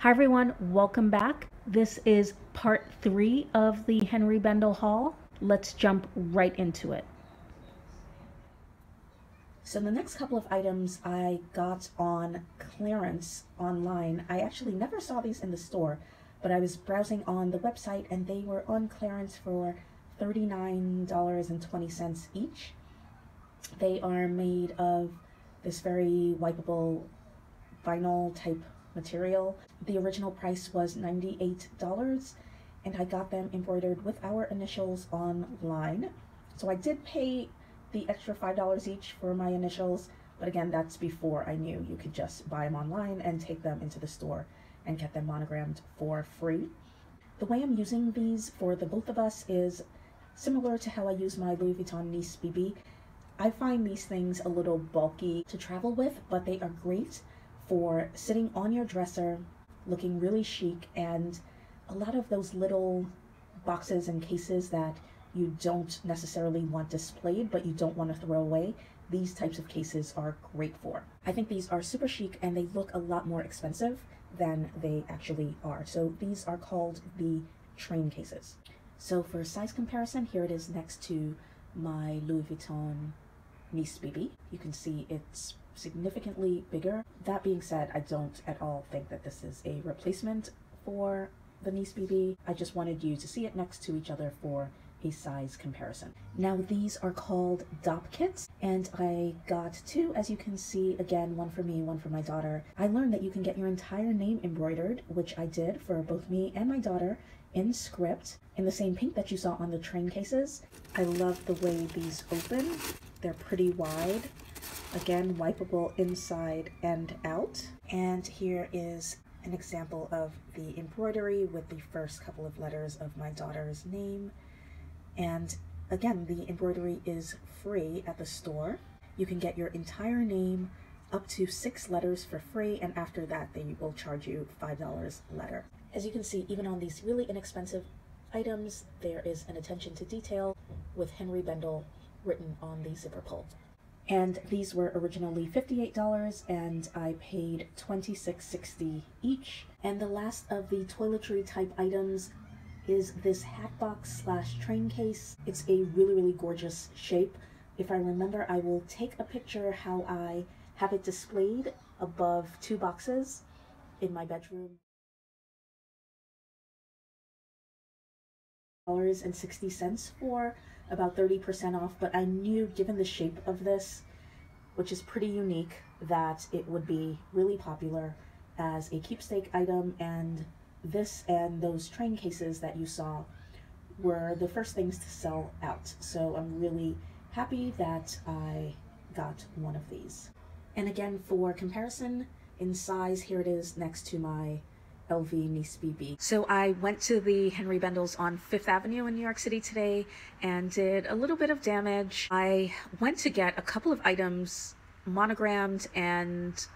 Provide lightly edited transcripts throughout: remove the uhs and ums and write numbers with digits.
Hi everyone, welcome back. This is part 3 of the Henri Bendel haul. Let's jump right into it. So the next couple of items I got on clearance online. I actually never saw these in the store, but I was browsing on the website and they were on clearance for $39.20 each. They are made of this very wipeable vinyl type material. The original price was $98 and I got them embroidered with our initials online. So I did pay the extra $5 each for my initials, but again, that's before I knew you could just buy them online and take them into the store and get them monogrammed for free. The way I'm using these for the both of us is similar to how I use my Louis Vuitton Nice BB. I find these things a little bulky to travel with, but they are great for sitting on your dresser, looking really chic, and a lot of those little boxes and cases that you don't necessarily want displayed, but you don't want to throw away, these types of cases are great for. I think these are super chic and they look a lot more expensive than they actually are. So these are called the train cases. So for size comparison, here it is next to my Louis Vuitton Nice BB. You can see it's significantly bigger. That being said, I don't at all think that this is a replacement for the Nice BB. I just wanted you to see it next to each other for a size comparison. Now these are called DOP kits and I got two, as you can see, again, one for me, one for my daughter. I learned that you can get your entire name embroidered, which I did for both me and my daughter in script in the same pink that you saw on the train cases. I love the way these open. They're pretty wide. Again, wipeable inside and out. And here is an example of the embroidery with the first couple of letters of my daughter's name. And again, the embroidery is free at the store. You can get your entire name up to 6 letters for free, and after that they will charge you $5 a letter. As you can see, even on these really inexpensive items, there is an attention to detail with Henri Bendel written on the zipper pull. And these were originally $58 and I paid $26.60 each. And the last of the toiletry type items is this hat box / train case. It's a really gorgeous shape. If I remember, I will take a picture how I have it displayed above 2 boxes in my bedroom. $60 for about 30% off, but I knew, given the shape of this, which is pretty unique, that it would be really popular as a keepsake item, and this and those train cases that you saw were the first things to sell out. So I'm really happy that I got one of these. And again, for comparison in size, here it is next to my LV Nice BB. So I went to the Henri Bendels on 5th Avenue in New York City today and did a little bit of damage. I went to get a couple of items monogrammed and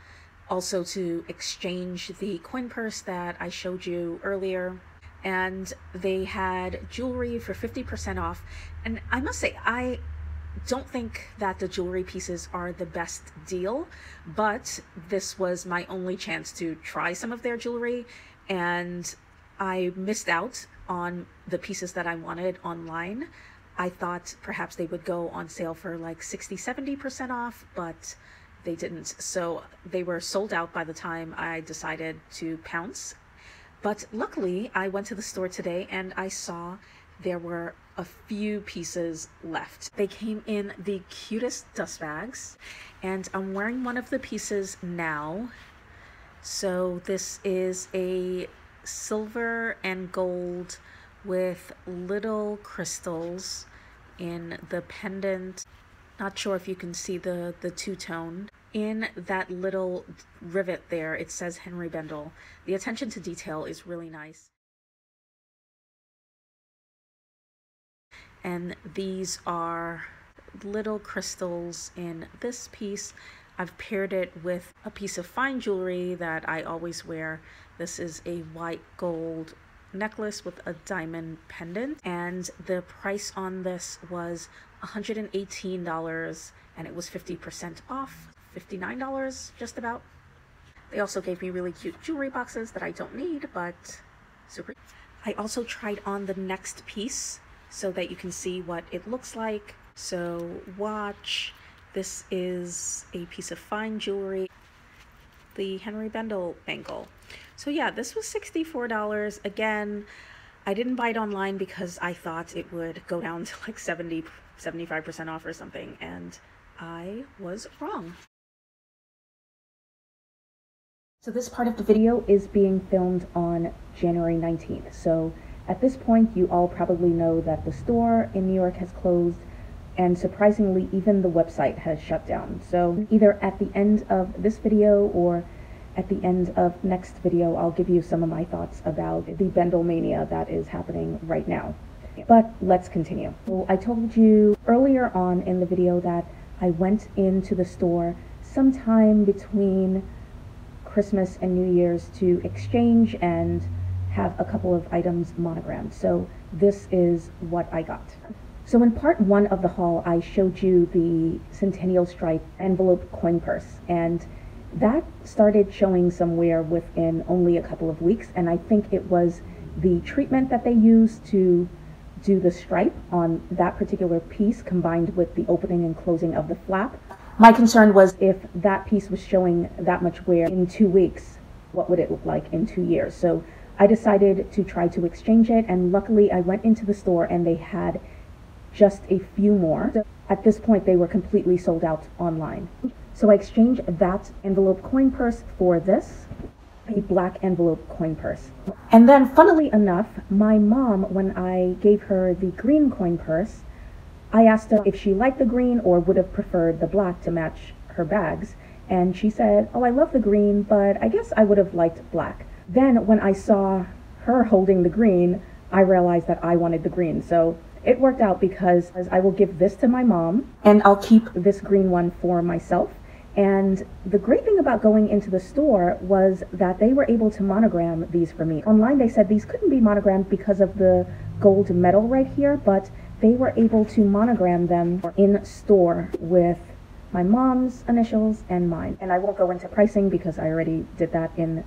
also to exchange the coin purse that I showed you earlier. And they had jewelry for 50% off. And I must say, I don't think that the jewelry pieces are the best deal, but this was my only chance to try some of their jewelry, and I missed out on the pieces that I wanted online. I thought perhaps they would go on sale for like 60-70% off, but they didn't. So they were sold out by the time I decided to pounce. But luckily, I went to the store today and I saw there were a few pieces left. They came in the cutest dust bags, and I'm wearing one of the pieces now. So this is a silver and gold with little crystals in the pendant. Not sure if you can see the two-tone. In that little rivet there, it says Henri Bendel. The attention to detail is really nice. And these are little crystals in this piece. I've paired it with a piece of fine jewelry that I always wear. This is a white gold necklace with a diamond pendant, and the price on this was $118 and it was 50% off, $59 just about. They also gave me really cute jewelry boxes that I don't need, but super. I also tried on the next piece so that you can see what it looks like. So watch, this is a piece of fine jewelry, the Henri Bendel bangle. So yeah, this was $64. Again, I didn't buy it online because I thought it would go down to like 75% off or something, and I was wrong. So this part of the video is being filmed on January 19th. So at this point, you all probably know that the store in New York has closed, and surprisingly, even the website has shut down. So either at the end of this video or at the end of next video, I'll give you some of my thoughts about the Bendel mania that is happening right now. But let's continue. So I told you earlier on in the video that I went into the store sometime between Christmas and New Year's to exchange and have a couple of items monogrammed. So this is what I got. So in part one of the haul, I showed you the Centennial Stripe envelope coin purse, and that started showing somewhere within only a couple of weeks, and I think it was the treatment that they used to do the stripe on that particular piece combined with the opening and closing of the flap. My concern was if that piece was showing that much wear in 2 weeks, what would it look like in 2 years? So I decided to try to exchange it, and luckily I went into the store and they had just a few more. So at this point, they were completely sold out online. So I exchanged that envelope coin purse for this, a black envelope coin purse. And then funnily enough, my mom, when I gave her the green coin purse, I asked her if she liked the green or would have preferred the black to match her bags. And she said, "Oh, I love the green, but I guess I would have liked black." Then when I saw her holding the green, I realized that I wanted the green. So it worked out because I will give this to my mom and I'll keep this green one for myself. And the great thing about going into the store was that they were able to monogram these for me. Online they said these couldn't be monogrammed because of the gold medal right here, but they were able to monogram them in store with my mom's initials and mine. And I won't go into pricing because I already did that in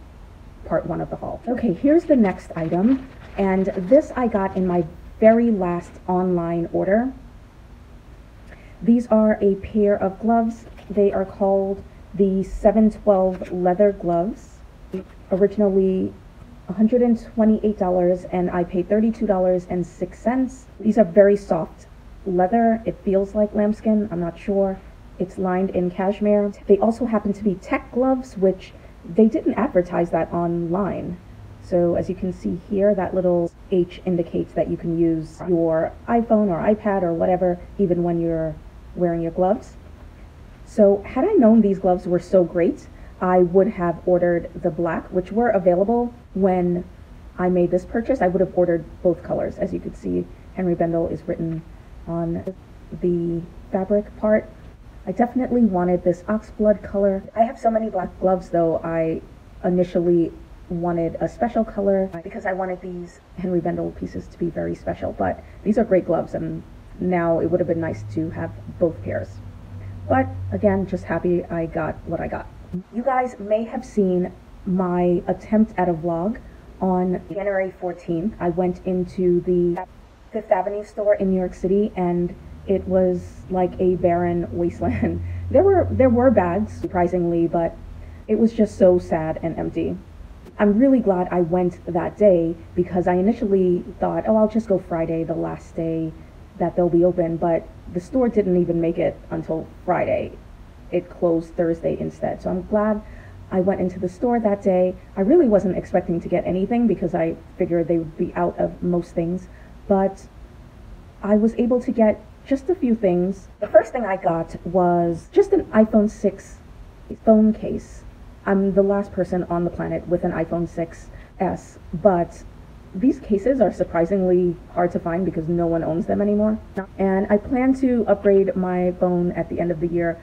part one of the haul. Okay, here's the next item. And this I got in my very last online order. These are a pair of gloves. They are called the 712 leather gloves. Originally $128 and I paid $32.06. These are very soft leather. It feels like lambskin, I'm not sure. It's lined in cashmere. They also happen to be tech gloves, which they didn't advertise that online. So as you can see here, that little H indicates that you can use your iPhone or iPad or whatever, even when you're wearing your gloves. So had I known these gloves were so great, I would have ordered the black, which were available when I made this purchase. I would have ordered both colors. As you can see, Henri Bendel is written on the fabric part. I definitely wanted this oxblood color. I have so many black gloves though, I initially wanted a special color because I wanted these Henri Bendel pieces to be very special, but these are great gloves and now it would have been nice to have both pairs. But again, just happy I got what I got. You guys may have seen my attempt at a vlog on January 14th. I went into the Fifth Avenue store in New York City and it was like a barren wasteland. There were bags, surprisingly, but it was just so sad and empty. I'm really glad I went that day because I initially thought, oh, I'll just go Friday, the last day that they'll be open, but the store didn't even make it until Friday. It closed Thursday instead. So I'm glad I went into the store that day. I really wasn't expecting to get anything because I figured they would be out of most things, but I was able to get just a few things. The first thing I got was just an iPhone 6 phone case. I'm the last person on the planet with an iPhone 6s, but these cases are surprisingly hard to find because no one owns them anymore. And I plan to upgrade my phone at the end of the year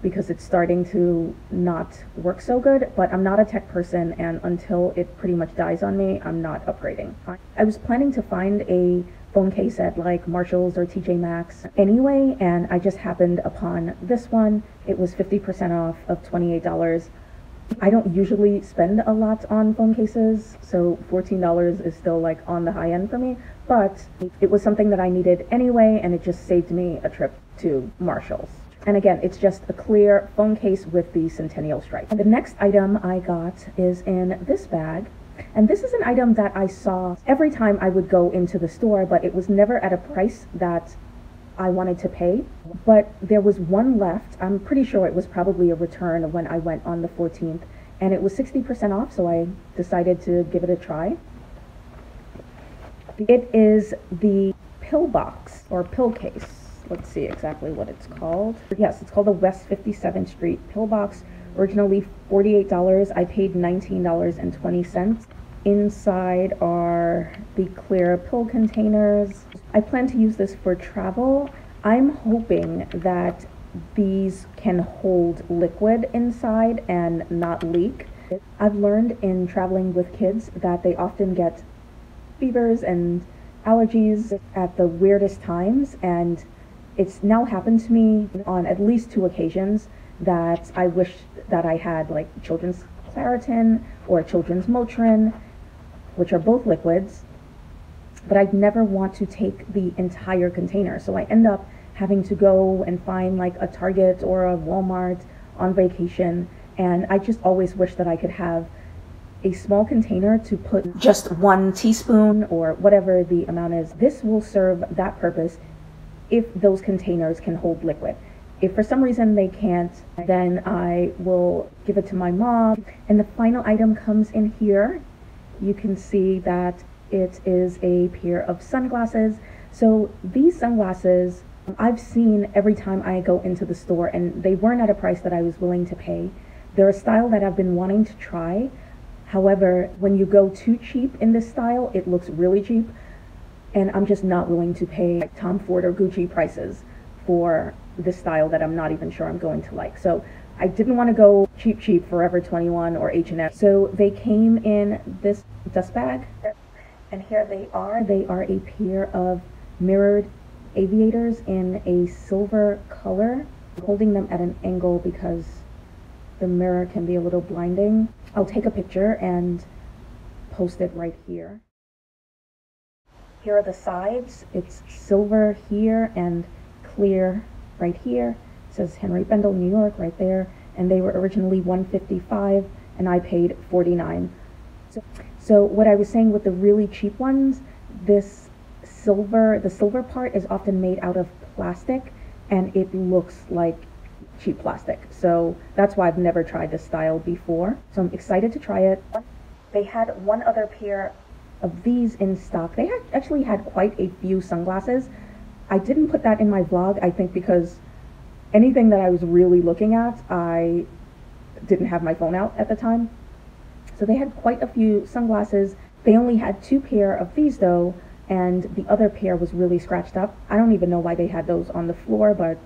because it's starting to not work so good, but I'm not a tech person, and until it pretty much dies on me, I'm not upgrading. I was planning to find a phone case at like Marshall's or TJ Maxx anyway, and I just happened upon this one. It was 50% off of $28. I don't usually spend a lot on phone cases, so $14 is still like on the high end for me, but it was something that I needed anyway, and it just saved me a trip to Marshall's. And again, it's just a clear phone case with the Centennial stripe. And the next item I got is in this bag. And this is an item that I saw every time I would go into the store, but it was never at a price that I wanted to pay. But there was one left. I'm pretty sure it was probably a return when I went on the 14th, and it was 60% off, so I decided to give it a try. It is the pill box or pill case. Let's see exactly what it's called. Yes, it's called the West 57th Street pill box. Originally $48, I paid $19.20. Inside are the clear pill containers. I plan to use this for travel. I'm hoping that these can hold liquid inside and not leak. I've learned in traveling with kids that they often get fevers and allergies at the weirdest times, and it's now happened to me on at least 2 occasions that I wish that I had like children's Claritin or children's Motrin, which are both liquids, but I'd never want to take the entire container. So I end up having to go and find like a Target or a Walmart on vacation, and I just always wish that I could have a small container to put just 1 teaspoon or whatever the amount is. This will serve that purpose if those containers can hold liquid. If for some reason they can't, then I will give it to my mom. And the final item comes in here. You can see that it is a pair of sunglasses. So these sunglasses I've seen every time I go into the store, and they weren't at a price that I was willing to pay. They're a style that I've been wanting to try. However, when you go too cheap in this style, it looks really cheap, and I'm just not willing to pay like Tom Ford or Gucci prices for this style that I'm not even sure I'm going to like. So I didn't want to go cheap Forever 21 or H&M. So they came in this dust bag, and here they are. They are a pair of mirrored aviators in a silver color. I'm holding them at an angle because the mirror can be a little blinding. I'll take a picture and post it right here. Here are the sides. It's silver here and clear right here. It says Henri Bendel, New York, right there. And they were originally $155, and I paid $49. So what I was saying with the really cheap ones, this silver, the silver part is often made out of plastic, and it looks like cheap plastic. So that's why I've never tried this style before. So I'm excited to try it. They had one other pair of these in stock. They actually had quite a few sunglasses. I didn't put that in my vlog, I think because anything that I was really looking at, I didn't have my phone out at the time. So they had quite a few sunglasses. They only had 2 pair of these though, and the other pair was really scratched up. I don't even know why they had those on the floor, but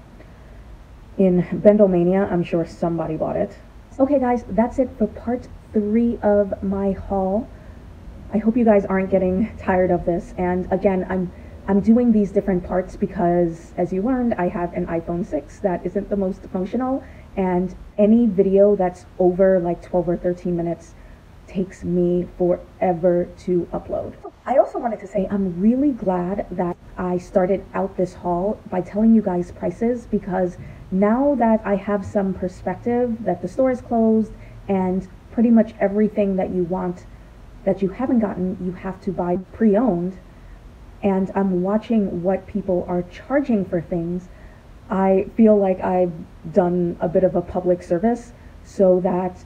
in Bendelmania, I'm sure somebody bought it. Okay guys, that's it for part 3 of my haul. I hope you guys aren't getting tired of this, and again, I'm doing these different parts because, as you learned, I have an iPhone 6 that isn't the most functional, and any video that's over like 12 or 13 minutes takes me forever to upload. I also wanted to say I'm really glad that I started out this haul by telling you guys prices, because now that I have some perspective that the store is closed and pretty much everything that you want that you haven't gotten, you have to buy pre-owned, and I'm watching what people are charging for things, I feel like I've done a bit of a public service so that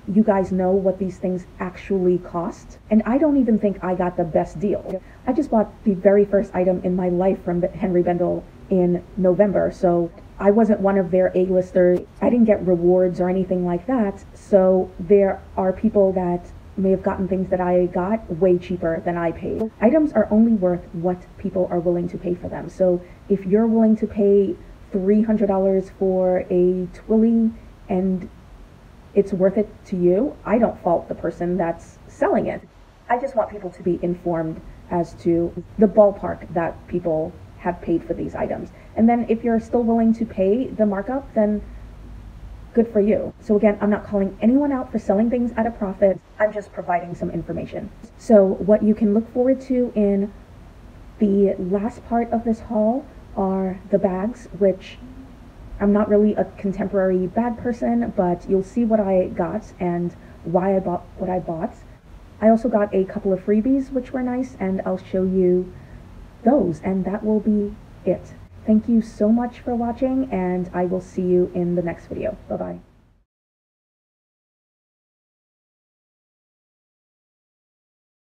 you guys know what these things actually cost. And I don't even think I got the best deal. I just bought the very first item in my life from Henri Bendel in November, so I wasn't one of their A-listers. I didn't get rewards or anything like that, so there are people that may have gotten things that I got way cheaper than I paid. Items are only worth what people are willing to pay for them. So if you're willing to pay $300 for a Twilly and it's worth it to you, I don't fault the person that's selling it. I just want people to be informed as to the ballpark that people have paid for these items. And then if you're still willing to pay the markup, then good for you. So again, I'm not calling anyone out for selling things at a profit. I'm just providing some information. So what you can look forward to in the last part of this haul are the bags, which I'm not really a contemporary bag person, but you'll see what I got and why I bought what I bought. I also got a couple of freebies which were nice, and I'll show you those, and that will be it. Thank you so much for watching, and I will see you in the next video. Bye-bye.